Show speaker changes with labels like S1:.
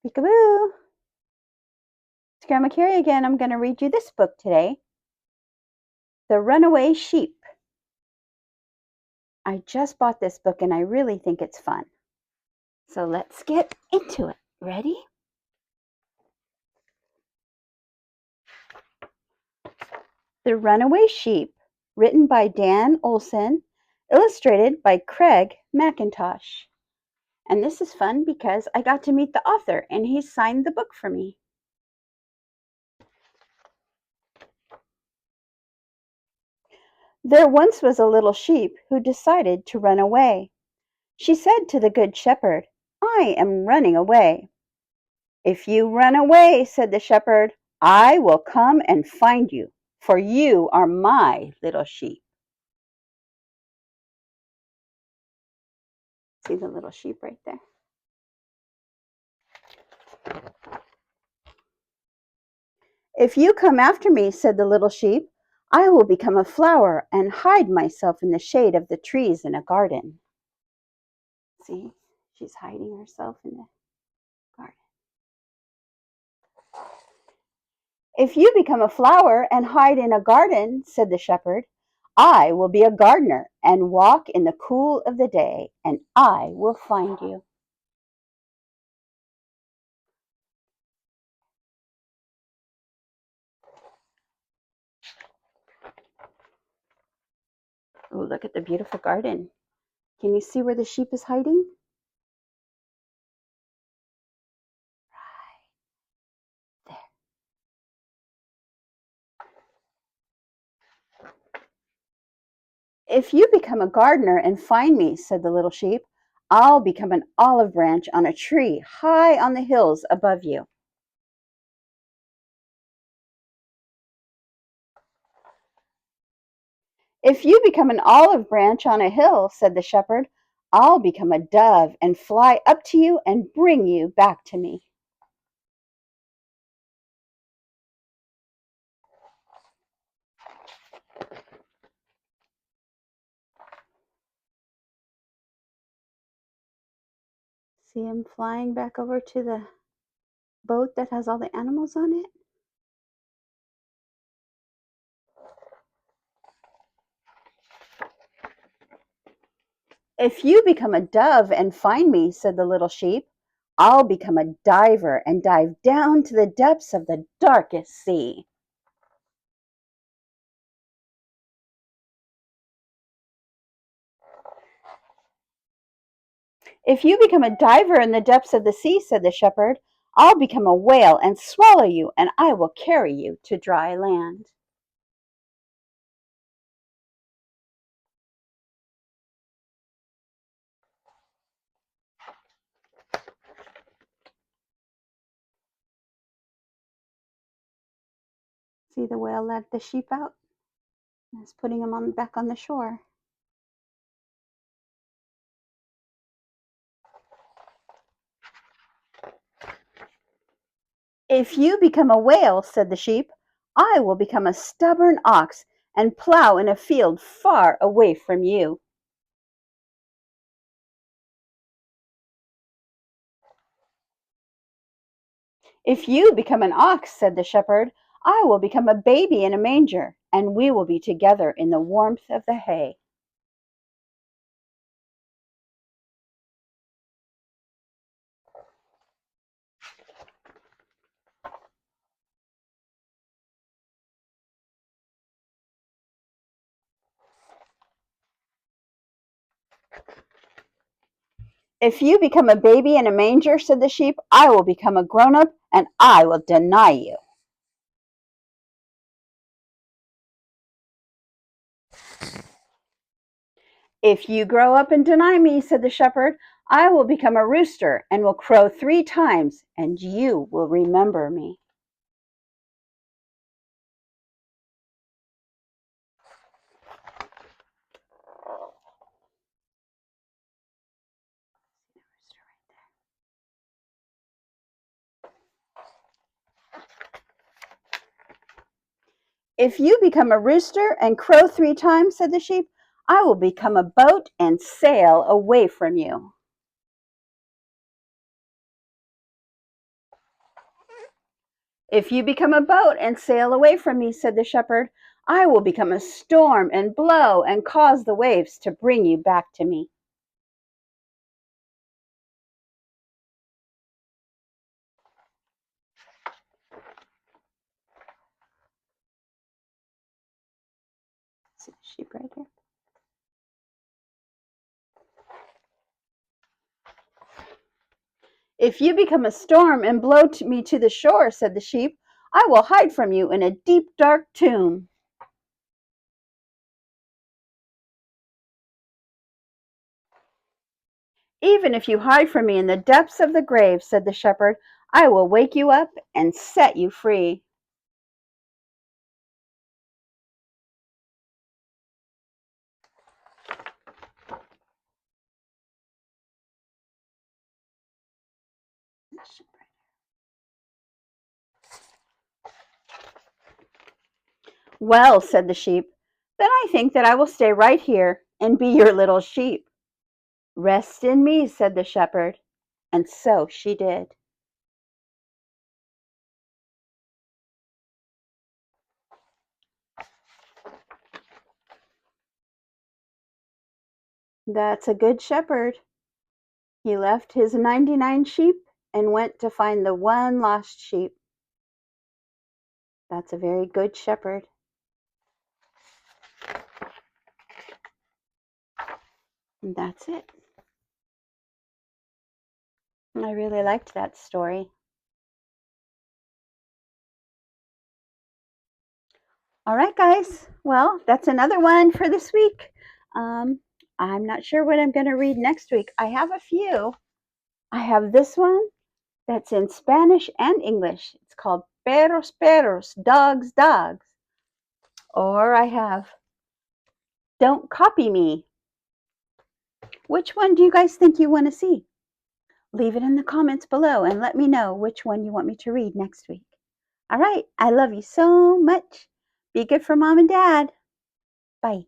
S1: Peekaboo! It's Grandma Kerry again. I'm going to read you this book today, The Runaway Sheep. I just bought this book and I really think it's fun. So let's get into it. Ready? The Runaway Sheep, written by Dan Olson, illustrated by Craig Macintosh. And this is fun because I got to meet the author and he signed the book for me. There once was a little sheep who decided to run away. She said to the Good Shepherd, "I am running away." "If you run away," said the shepherd, "I will come and find you, for you are my little sheep." See the little sheep right there? "If you come after me," said the little sheep, "I will become a flower and hide myself in the shade of the trees in a garden." See, she's hiding herself in the garden. "If you become a flower and hide in a garden," said the shepherd, "I will be a gardener and walk in the cool of the day, and I will find you." Oh, look at the beautiful garden. Can you see where the sheep is hiding? Right there. "If you become a gardener and find me," said the little sheep, "I'll become an olive branch on a tree high on the hills above you." "If you become an olive branch on a hill," said the shepherd, "I'll become a dove and fly up to you and bring you back to me." See him flying back over to the boat that has all the animals on it? "If you become a dove and find me," said the little sheep, "I'll become a diver and dive down to the depths of the darkest sea." "If you become a diver in the depths of the sea," said the shepherd, "I'll become a whale and swallow you, and I will carry you to dry land." See the whale let the sheep out? It's putting them back on the shore. "If you become a whale," said the sheep, "I will become a stubborn ox and plow in a field far away from you." "If you become an ox," said the shepherd, "I will become a baby in a manger, and we will be together in the warmth of the hay." "If you become a baby in a manger," said the sheep, "I will become a grown-up, and I will deny you." "If you grow up and deny me," said the shepherd, "I will become a rooster and will crow 3 times, and you will remember me." "If you become a rooster and crow 3 times," said the sheep, "I will become a boat and sail away from you." If you become a boat and sail away from me, said the shepherd, I will become a storm and blow and cause the waves to bring you back to me. See the sheep right here. If you become a storm and blow me to the shore, said the sheep, I will hide from you in a deep, dark tomb. Even if you hide from me in the depths of the grave, said the shepherd, I will wake you up and set you free. Well, said the sheep, then I think that I will stay right here and be your little sheep. Rest in me, said the shepherd, and so she did. That's a good shepherd. He left his 99 sheep and went to find the one lost sheep. That's a very good shepherd. And that's it. I really liked that story. All right, guys. Well, that's another one for this week. I'm not sure what I'm going to read next week. I have a few. I have this one that's in Spanish and English. It's called Perros, Perros, Dogs, Dogs. Or I have Don't Copy Me. Which one do you guys think you want to see? Leave it in the comments below and let me know which one you want me to read next week. All right. I love you so much. Be good for mom and dad. Bye.